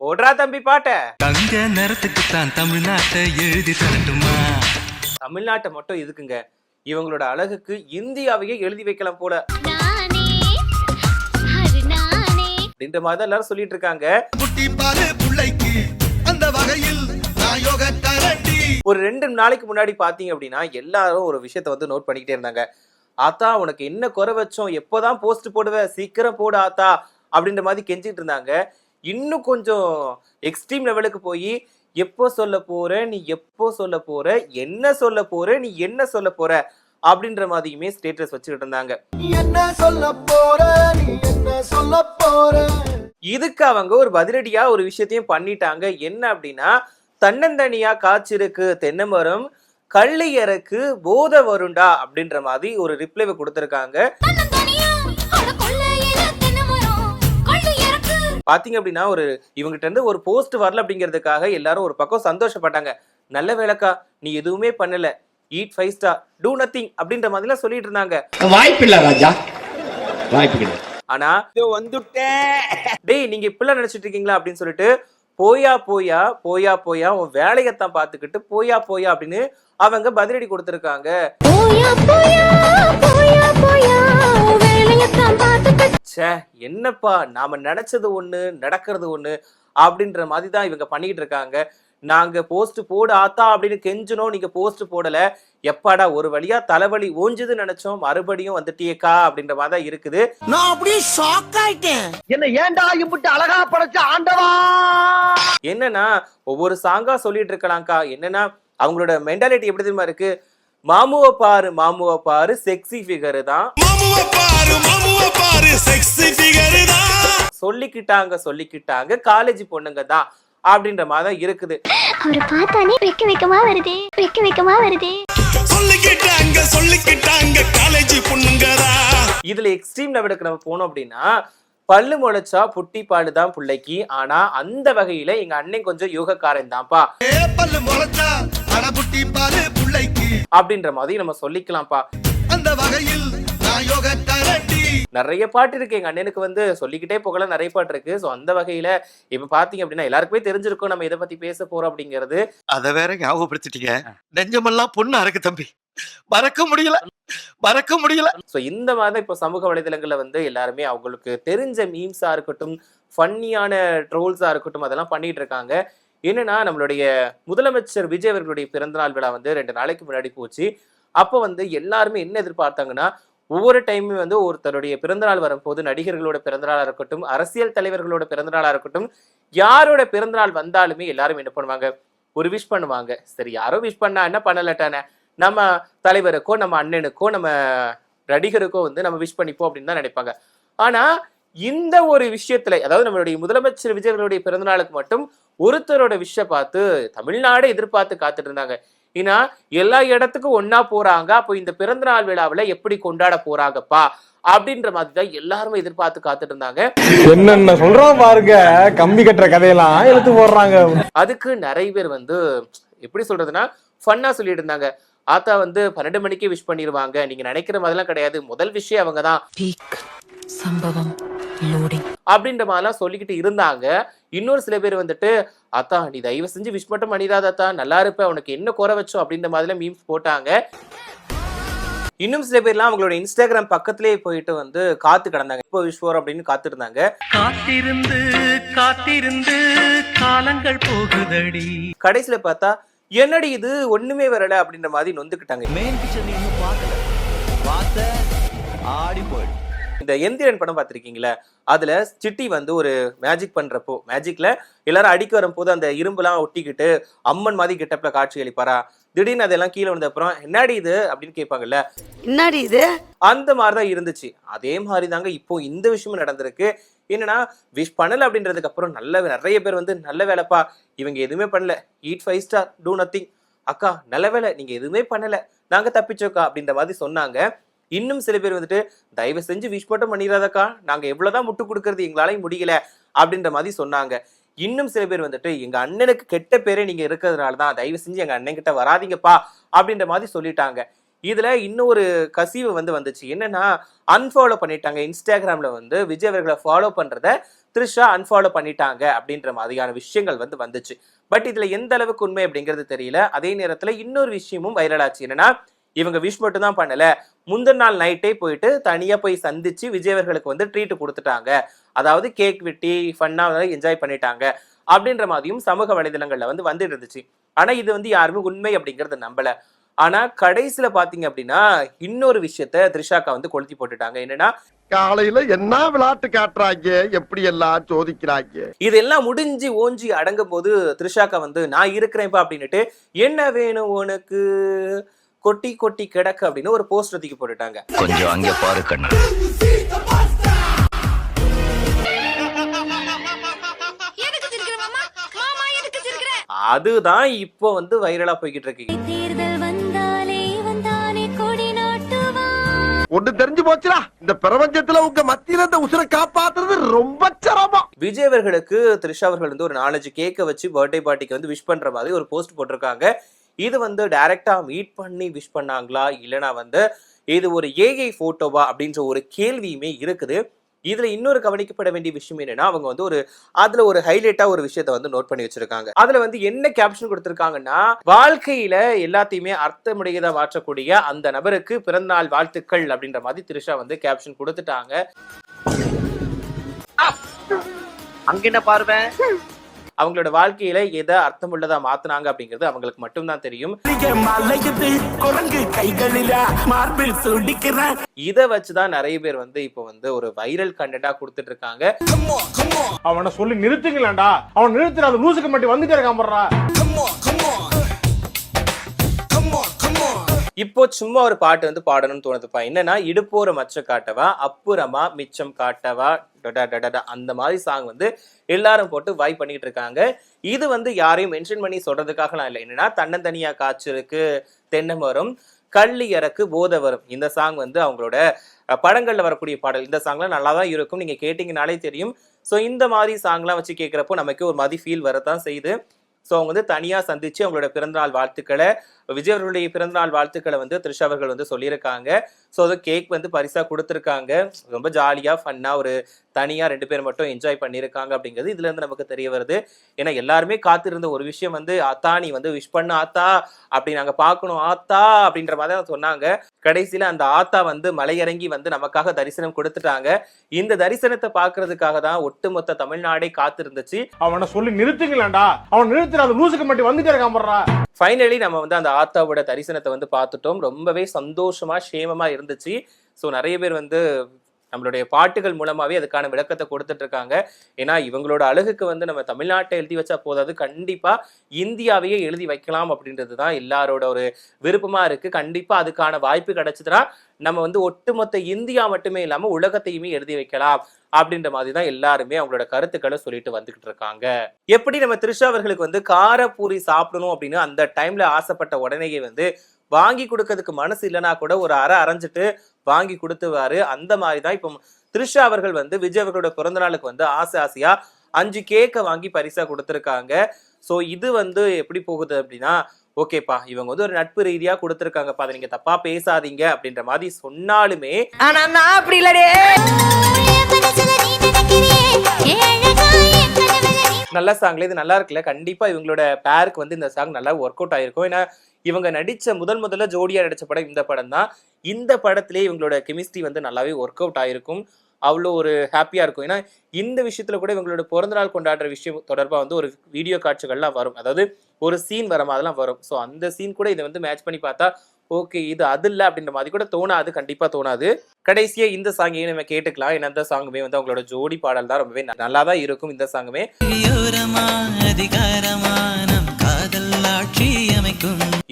போடுறா தம்பி பாட்ட. தங்க நேரத்துக்கு தான் தமிழ்நாட்டை எழுதி தரட்டுமா? தமிழ்நாட்டை மட்டும் எதுக்குங்க, இவங்களோட அழகுக்கு இந்தியாவையே எழுதி வைக்கலாம் போல அப்படின்ற மாதிரி தான் எல்லாரும் சொல்லிட்டு இருக்காங்க. ஒரு 2 நாளைக்கு முன்னாடி பாத்தீங்க அப்படின்னா எல்லாரும் ஒரு விஷயத்த வந்து நோட் பண்ணிக்கிட்டே இருந்தாங்க. ஆத்தா உனக்கு என்ன குறை வச்சோம், எப்போதான் போஸ்ட் போடுவ, சீக்கிரம் போடு ஆத்தா அப்படின்ற மாதிரி கெஞ்சிட்டு இருந்தாங்க. இன்னும் கொஞ்சம் எக்ஸ்ட்ரீம் லெவலுக்கு போய் எப்போ சொல்ல போற, நீ எப்போ சொல்ல போற, என்ன சொல்ல போற, நீ என்ன சொல்ல போற அப்படின்ற மாதிரியுமே ஸ்டேட்டஸ் வச்சுக்கிட்டு இருந்தாங்க. என்ன சொல்ல போற, நீ என்ன சொல்ல போற. இதுக்கு அவங்க ஒரு பதிலடியா ஒரு விஷயத்தையும் பண்ணிட்டாங்க. என்ன அப்படின்னா, தன்னந்தனியா காய்ச்சிருக்கு தென்னைமரம், கள்ளியருக்கு போத வருண்டா அப்படின்ற மாதிரி ஒரு ரிப்ளைவை கொடுத்திருக்காங்க. பாத்தீங்க அப்படின்னா இவங்கிட்ட இருந்து ஒரு போஸ்ட் வரல அப்படிங்கிறதுக்காக எல்லாரும் ஒரு பக்கம் சந்தோஷப்பட்டாங்க. நல்ல வேலைக்கா, நீ எதுவுமே பண்ணல, ஈட் 5 ஸ்டார், டூ நத்திங் அப்படின்ற மாதிரி எல்லாம் சொல்லிட்டு இருந்தாங்க. வாய்ப்பில்லை ராஜா, வாய்ப்பு. ஆனா வந்துட்டேன் டேய் நீங்க இப்பெல்லாம் நினைச்சிட்டு இருக்கீங்களா அப்படின்னு சொல்லிட்டு போயா போயா போயா போயா உன் வேலையத்தான் பாத்துக்கிட்டு போயா போயா அப்படின்னு அவங்க பதிலடி கொடுத்திருக்காங்க. என்னப்பா நாம நினைச்சது ஒண்ணு நடக்கிறது ஒண்ணு அப்படின்ற மாதிரி தான் இவங்க பண்ணிட்டு இருக்காங்க. நாங்க போஸ்ட் போடு ஆத்தா அப்படின்னு கெஞ்சனோம், நீங்க போஸ்ட் போடல, எப்பாடா ஒரு வழியா தலைவலி ஓஞ்சுது நினைச்சோம், மறுபடியும் வந்துட்டியேக்கா அப்படின்ற மாதிரி தான் இருக்குது. நான் அப்படியே ஷாக் ஆயிட்டேன். என்ன ஏன்டா இப்படி அழகா படைச்ச ஆண்டவா. என்னன்னா ஒவ்வொரு சாங்கா சொல்லிட்டு இருக்கலாம்க்கா. என்னன்னா அவங்களோட மென்டாலிட்டி எப்படி தெரியுமா இருக்கு, மாமுவை பாரு செக்ஸி ஃபிகர் தான், சொல்லிக்கிட்டாங்க காலேஜ் பொண்ணுங்க தான் அப்படின்ற மாதிரி இருக்குது. அவரை பார்த்தானே வெக்க வெக்கமா வருதே. சொல்லிக்கிட்டாங்க காலேஜ் பொண்ணுங்கடா. இதுல எக்ஸ்ட்ரீம் லெவலுக்கு நம்ம போனோம் அப்படின்னா, பல்லு முளைச்சா புட்டி பாடுதான் பிள்ளைக்கு, ஆனா அந்த வகையில எங்க அண்ணன் கொஞ்சம் யோகக்காரன் தான்ப்பா அப்படின்ற மாதிரி நம்ம சொல்லிக்கலாம்ப்பா. அந்த வகையில் நிறைய பாட்டு இருக்கு எங்க அண்ணனுக்கு வந்து சொல்லிக்கிட்டே போகலாம், நிறைய பாட்டு இருக்கு. சோ அந்த வகையில இப்ப பாத்தீங்க அப்படின்னா எல்லாருக்குமே தெரிஞ்சிருக்கும் நம்ம இதை பத்தி பேச போறோம் அப்படிங்கிறது. அத வேற ஞாபகப்படுத்திட்டீங்க. நெஞ்சமெல்லாம் பொண்ணு அறக்கு தம்பி, மறக்க முடியல. சோ இந்த மாதிரி இப்ப சமூக வலைதளங்கள்ல வந்து எல்லாருமே அவங்களுக்கு தெரிஞ்ச மீம்ஸா இருக்கட்டும், ஃபன்னியான ட்ரோல்ஸா இருக்கட்டும், அதெல்லாம் பண்ணிட்டு இருக்காங்க. என்னன்னா நம்மளுடைய முதலமைச்சர் விஜய் அவர்களுடைய பிறந்தநாள் விழா வந்து 2 நாளைக்கு முன்னாடி போச்சு. அப்போ வந்து எல்லாருமே என்ன எதிர்பார்த்தாங்கன்னா, ஒவ்வொரு டைமுமே வந்து ஒருத்தருடைய பிறந்தநாள் வரும்போது நடிகர்களோட பிறந்தநாளா இருக்கட்டும், அரசியல் தலைவர்களோட பிறந்தநாளா இருக்கட்டும், யாரோட பிறந்தநாள் வந்தாலுமே எல்லாரும் என்ன பண்ணுவாங்க, ஒரு விஷ் பண்ணுவாங்க. சரி யாரோ விஷ் பண்ணா என்ன, பண்ணலட்டானே நம்ம தலைவருக்கோ நம்ம அண்ணனுக்கோ நம்ம நடிகருக்கோ வந்து நம்ம விஷ் பண்ணிப்போம் அப்படின்னு தான் நினைப்பாங்க. ஆனா இந்த ஒரு விஷயத்துல, அதாவது நம்மளுடைய முதலமைச்சர் விஜயர்களுடைய பிறந்தநாளுக்கு மட்டும் ஒருத்தரோட விஷய பார்த்து தமிழ்நாடு எதிர்பார்த்து காத்துட்டு இருந்தாங்க. ஏன்னா எல்லா இடத்துக்கும் ஒன்னா போறாங்க, அப்போ இந்த பிறந்தநாள் விழாவில எப்படி கொண்டாட போறாங்கப்பா அப்படின்ற மாதிரி தான் எல்லாருமே எதிர்பார்த்து காத்துட்டு இருந்தாங்க. என்னென்ன சொல்றோம் பாருங்க, கம்பி கட்டுற கதையெல்லாம் எடுத்து போடுறாங்க. அதுக்கு நிறைய பேர் வந்து எப்படி சொல்றதுன்னா ஃபன்னா சொல்லிட்டு இருந்தாங்க. ஆத்தா வந்து 12 மணிக்கே விஷ் பண்ணிடுவாங்க, நீங்க நினைக்கிற மாதிரிலாம் கிடையாது, முதல் விஷயம் அவங்க தான் அப்படின்ற மாதிரிலாம் சொல்லிக்கிட்டு இருந்தாங்க. இன்னொரு சில பேர் வந்துட்டு, அத்தா நீ தயவு செஞ்சு விஷ் மட்டும் பண்ணிடாதா, நல்லா இருப்ப, உனக்கு என்ன குறை வச்சோம் அப்படின்ற மாதிரிலாம் மீம்ஸ் போட்டாங்க. இன்னும் சில பேர்லாம் அவங்களோட இன்ஸ்டாகிராம் பக்கத்திலேயே போயிட்டு வந்து காத்து கிடந்தாங்க, இப்போ விஷ் போறோம் அப்படின்னு காத்திருந்தாங்க. காத்திருந்து காலங்கள் போகுதடி. கடைசியில பார்த்தா என்னடி இது ஒண்ணுமே வரல அப்படின்ற மாதிரி நொந்துக்கிட்டாங்க. இந்த எந்திரன் படம் பார்த்திருக்கீங்களா, அதுல சிட்டி வந்து ஒரு மேஜிக் பண்றப்போ, மேஜிக்ல எல்லாரும் அடிக்க வரும்போது அந்த இரும்புலாம் ஒட்டிக்கிட்டு அம்மன் மாதிரி கெட்டப்ல காட்சி அளிப்பாரா, திடீர்னு அதெல்லாம் கீழே வந்த அப்புறம் என்னடி இது அப்படின்னு கேட்பாங்கல்ல, என்னடி இது, அந்த மாதிரிதான் இருந்துச்சு. அதே மாதிரி தாங்க இப்போ இந்த விஷயமும் நடந்திருக்கு. என்னன்னா விஷ் பண்ணல அப்படின்றதுக்கு அப்புறம் நிறைய பேர் வந்து நல்ல வேலைப்பா, இவங்க எதுவுமே பண்ணல, ஈட் 5 ஸ்டார், டூ நத்திங், அக்கா நல்ல வேலை நீங்க எதுவுமே பண்ணல, நாங்க தப்பிச்சோக்கா அப்படின்ற மாதிரி சொன்னாங்க. இன்னும் சில பேர் வந்துட்டு தயவு செஞ்சு விஷ் மட்டும் பண்ணிடாதக்கா, நாங்க எவ்வளவுதான் முட்டு கொடுக்கறது எங்களாலையும் முடியல அப்படின்ற மாதிரி சொன்னாங்க. இன்னும் சில பேர் வந்துட்டு எங்க அண்ணனுக்கு கெட்ட பேரே நீங்க இருக்கிறதுனாலதான், தயவு செஞ்சு எங்க அண்ணன் கிட்ட வராதிங்கப்பா அப்படின்ற மாதிரி சொல்லிட்டாங்க. இதுல இன்னொரு கசிவு வந்துச்சு. என்னன்னா அன்ஃபாலோ பண்ணிட்டாங்க. இன்ஸ்டாகிராம்ல வந்து விஜய் அவர்களை ஃபாலோ பண்றத த்ரிஷா அன்ஃபாலோ பண்ணிட்டாங்க அப்படின்ற மாதிரியான விஷயங்கள் வந்து வந்துச்சு. பட் இதுல எந்த அளவுக்கு உண்மை அப்படிங்கிறது தெரியல. அதே நேரத்துல இன்னொரு விஷயமும் வைரல் ஆச்சு. என்னன்னா, இவங்க விஷ் மட்டும் தான் பண்ணல, முந்தின நாள் நைட்டே போயிட்டு தனியா போய் சந்திச்சு விஜய் அவர்களுக்கு வந்து ட்ரீட் கொடுத்துட்டாங்க. அதாவது கேக் வெட்டி ஃபன்னா என்ஜாய் பண்ணிட்டாங்க அப்படின்ற மாதிரியும் சமூக வலைதளங்கள்ல வந்து வந்துட்டு இருந்துச்சு. ஆனா இது வந்து யாருமே உண்மை அப்படிங்கறத நம்பல. ஆனா கடைசியில பாத்தீங்க அப்படின்னா இன்னொரு விஷயத்த த்ரிஷாக்கா வந்து கொளுத்தி போட்டுட்டாங்க. என்னன்னா, காலையில என்ன விளையாட்டு காட்டுறாங்க, எப்படி எல்லாம் சோதிக்கிறாங்க. இதெல்லாம் முடிஞ்சு ஓஞ்சி அடங்கும் போது த்ரிஷாக்கா வந்து நான் இருக்கிறேன்ப்பா அப்படின்னுட்டு என்ன வேணும் உனக்கு கொட்டி கொட்டி கிடக்கு அப்படின்னு ஒரு போஸ்டர் தூக்கி போட்டுட்டாங்க. கொஞ்சம் அங்க பாரு கண்ணா. அதுதான் இப்போ வந்து வைரலா போய்கிட்டு இருக்கு. ஒண்ணு தெரிஞ்சு போச்சுடா, இந்த பிரபஞ்சத்துல உங்க மத்தியில இந்த உசுரை காப்பாத்துறது ரொம்ப சிரமம். விஜய் அவர்களுக்கு த்ரிஷா அவர்கள் வந்து ஒரு 4-5 கேக்க வச்சு பர்த்டே பார்ட்டிக்கு வந்து விஷ் பண்ற மாதிரி ஒரு போஸ்ட் போட்டிருக்காங்க. இது வந்து டைரக்டா மீட் பண்ணி விஷ் பண்ணாங்களா இல்லைன்னா வந்து இது ஒரு ஏஐ போட்டோவா அப்படின்ற ஒரு கேள்வியுமே இருக்குது. இதுல இன்னொரு கவனிக்கப்பட வேண்டிய விஷயம் என்னன்னா, அவங்க வந்து அதுல ஒரு ஹைலைட்டா ஒரு விஷயத்த வந்து நோட் பண்ணி வச்சிருக்காங்க. அதுல வந்து என்ன கேப்ஷன் கொடுத்திருக்காங்கன்னா, வாழ்க்கையில எல்லாத்தையுமே அர்த்தமுடையதா மாற்றக்கூடிய அந்த நபருக்கு பிறந்தநாள் வாழ்த்துக்கள் அப்படின்ற மாதிரி த்ரிஷா வந்து கேப்ஷன் கொடுத்துட்டாங்க. அங்க என்ன பார்வை? அவங்களோட வாழ்க்கையில எதை அர்த்தமுள்ளதா மாத்தினாங்க அப்படிங்கிறது அவங்களுக்கு மட்டும்தான் தெரியும். இதை வச்சுதான் நிறைய பேர் வந்து இப்போ வந்து ஒரு வைரல் கண்டென்ட்டா கொடுத்துட்டு இருக்காங்க. அவனை சொல்லி நிறுத்துங்களேன்டா, அவன் நிறுத்துற அது லூசுக்கு மட்டும் வந்துட்டே இருக்கான் போடுறா. இப்போ சும்மா ஒரு பாட்டு வந்து பாடணும்னு தோணுதுப்பா. என்னன்னா, இடுப்போர மச்ச காட்டவா அப்புறமா மிச்சம் காட்டவா அந்த மாதிரி சாங் வந்து எல்லாரும் போட்டு வாய் பண்ணிட்டு இருக்காங்க. இது வந்து யாரையும் மென்ஷன் பண்ணி சொல்றதுக்காக நான் இல்லை. என்னன்னா, தன்னந்தனியா காய்ச்சலுக்கு தென்னை மரம் கள்ளி இறக்கு போதை வரும் இந்த சாங் வந்து அவங்களோட படங்கள்ல வரக்கூடிய பாடல். இந்த சாங்லாம் நல்லா தான் இருக்கும், நீங்க கேட்டீங்கனாலே தெரியும். ஸோ இந்த மாதிரி சாங்லாம் வச்சு கேட்கிறப்போ நமக்கு ஒரு மாதிரி ஃபீல் வரத்தான் செய்யுது. ஸோ அவங்க வந்து தனியாக சந்திச்சு அவங்களோட பிறந்தநாள் வாழ்த்துக்களை, விஜய் அவர்களுடைய பிறந்தநாள் வாழ்த்துக்களை வந்து த்ரிஷா அவர்கள் வந்து சொல்லியிருக்காங்க. ஸோ அது கேக் வந்து பரிசா கொடுத்துருக்காங்க. ரொம்ப ஜாலியாக ஃபன்னாக ஒரு தனியாக 2 பேர் மட்டும் என்ஜாய் பண்ணியிருக்காங்க அப்படிங்கிறது இதுல இருந்து நமக்கு தெரிய வருது. ஏன்னா எல்லாருமே காத்திருந்த ஒரு விஷயம் வந்து, ஆத்தா நீ வந்து விஷ் பண்ண ஆத்தா அப்படி நாங்க பார்க்கணும் ஆத்தா அப்படின்ற மாதிரி தான் சொன்னாங்க. கடைசியில அந்த ஆத்தா வந்து மலையிறங்கி வந்து நமக்காக தரிசனம் கொடுத்துட்டாங்க. இந்த தரிசனத்தை பார்க்கறதுக்காக தான் ஒட்டுமொத்த தமிழ்நாடே காத்திருந்துச்சு. அவனை சொல்லி நிறுத்துங்களேன்டா, அவன் நிறுத்துற அது லூசுக்கு மட்டும் வந்துட்டே இருக்கான் போடுறா. ஃபைனலி நம்ம வந்து அந்த ஆத்தாவோட தரிசனத்தை வந்து பார்த்துட்டோம். ரொம்பவே சந்தோஷமா சேமமா இருந்துச்சு. ஸோ நிறைய பேர் வந்து நம்மளுடைய பாட்டுகள் மூலமாவே அதுக்கான விளக்கத்தை கொடுத்துட்டு இருக்காங்க. ஏன்னா இவங்களோட அழகுக்கு வந்து நம்ம தமிழ்நாட்டை எழுதி வச்சா போதாது, கண்டிப்பா இந்தியாவையே எழுதி வைக்கலாம் அப்படின்றது தான் எல்லாரோட ஒரு விருப்பமா இருக்கு. கண்டிப்பா அதுக்கான வாய்ப்பு கிடைச்சதுன்னா நம்ம வந்து ஒட்டுமொத்த இந்தியா மட்டுமே இல்லாம உலகத்தையுமே எழுதி வைக்கலாம் அப்படின்ற மாதிரி தான் எல்லாருமே அவங்களோட கருத்துக்களை சொல்லிட்டு வந்துகிட்டு இருக்காங்க. எப்படி நம்ம த்ரிஷா அவர்களுக்கு வந்து காரப்பூரி சாப்பிடணும் அப்படின்னு அந்த டைம்ல ஆசைப்பட்ட உடனேயே வந்து வாங்கி கொடுக்கறதுக்கு மனசு இல்லைன்னா கூட ஒரு அரைஞ்சிட்டு வாங்கி கொடுத்துவாரு. அந்த மாதிரி தான் இப்போ த்ரிஷா அவர்கள் வந்து விஜய் அவர்களோட பிறந்த நாளுக்கு வந்து ஆசையா 5 கேக்கை வாங்கி பரிசா கொடுத்துருக்காங்க. ஸோ இது வந்து எப்படி போகுது அப்படின்னா, ஓகேப்பா இவங்க வந்து ஒரு நட்பு ரீதியா கொடுத்துருக்காங்கப்பா, அதை நீங்க தப்பா பேசாதீங்க அப்படின்ற மாதிரி சொன்னாலுமே, ஆனா நான் அப்படி இல்லடே. நல்ல சாங்ல இது நல்லா இருக்குல்ல, கண்டிப்பா இவங்களோட பேருக்கு வந்து இந்த சாங் நல்லா ஒர்க் அவுட் ஆயிருக்கும். ஏன்னா இவங்க நடிச்ச முதல்ல ஜோடியா நடிச்ச படம் இந்த படம் தான். இந்த படத்திலே இவங்களோட கெமிஸ்ட்ரி வந்து நல்லாவே ஒர்க் அவுட் ஆயிருக்கும். அவ்வளோ ஒரு ஹாப்பியா இருக்கும். ஏன்னா இந்த விஷயத்துல கூட இவங்களோட பிறந்தநாள் கொண்டாடுற விஷயம் தொடர்பா வந்து ஒரு வீடியோ காட்சிகள்லாம் வரும், அதாவது ஒரு சீன் வர மாதிரிலாம் வரும். ஸோ அந்த சீன் கூட இதை வந்து மேட்ச் பண்ணி பார்த்தா ஓகே இது அது இல்லை அப்படின்ற மாதிரி கூட தோணாது, கண்டிப்பா தோணாது. கடைசியா இந்த சாங்கையும் நம்ம கேட்டுக்கலாம். ஏன்னா இந்த சாங்குமே வந்து அவங்களோட ஜோடி பாடல் தான், ரொம்பவே நல்லா தான் இருக்கும் இந்த சாங்குமே.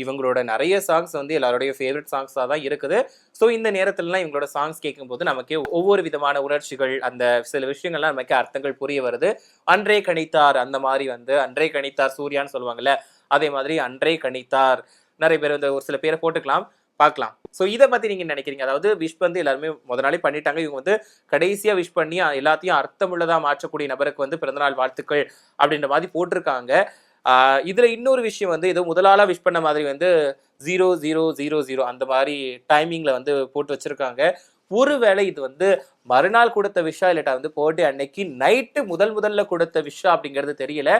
இவங்களோட நிறைய சாங்ஸ் வந்து எல்லாருடைய ஃபேவரட் சாங்ஸா தான் இருக்குது. ஸோ இந்த நேரத்துலலாம் இவங்களோட சாங்ஸ் கேட்கும்போது நமக்கே ஒவ்வொரு விதமான உணர்ச்சிகள், அந்த சில விஷயங்கள்லாம் நமக்கு அர்த்தங்கள் புரிய வருது. அன்றே கணித்தார் அந்த மாதிரி வந்து அன்றே கணித்தார் சூர்யான்னு சொல்லுவாங்கல்ல, அதே மாதிரி அன்றே கணித்தார் நிறைய பேர் வந்து ஒரு சில பேரை போட்டுக்கலாம் பார்க்கலாம். ஸோ இதை பத்தி நீங்க நினைக்கிறீங்க? அதாவது விஷ் வந்து எல்லாருமே முத நாளே பண்ணிட்டாங்க, இவங்க வந்து கடைசியா விஷ் பண்ணி எல்லாத்தையும் அர்த்தமுள்ளதா மாற்றக்கூடிய நபருக்கு வந்து பிறந்தநாள் வாழ்த்துக்கள் அப்படின்ற மாதிரி போட்டிருக்காங்க. இதுல இன்னொரு விஷயம் வந்து ஏதோ முதலாளா விஷ் பண்ண மாதிரி வந்து 0000 அந்த மாதிரி டைமிங்ல வந்து போட்டு வச்சிருக்காங்க. ஒருவேளை இது வந்து மறுநாள் கொடுத்த விஷயம் இல்லாட்டா வந்து பர்த்டே அன்னைக்கு நைட்டு முதல்ல கொடுத்த விஷயம் அப்படிங்கிறது தெரியல.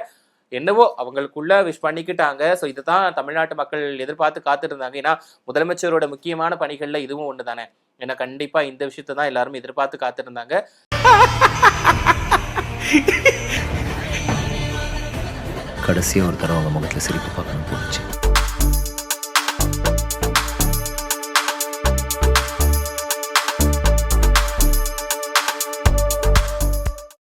என்னவோ அவங்களுக்குள்ள விஷ் பண்ணிக்கிட்டாங்க. ஸோ இதுதான் தமிழ்நாட்டு மக்கள் எதிர்பார்த்து காத்துட்டு இருந்தாங்க. ஏன்னா முதலமைச்சரோட முக்கியமான பணிகள்ல இதுவும் ஒன்று தானே. ஏன்னா கண்டிப்பா இந்த விஷயத்தை தான் எல்லாரும் எதிர்பார்த்து காத்துட்டு இருந்தாங்க. கடைசியாக ஒரு தடவை அவங்க முகத்தில் சிரிப்பு பார்க்கணும் போச்சு.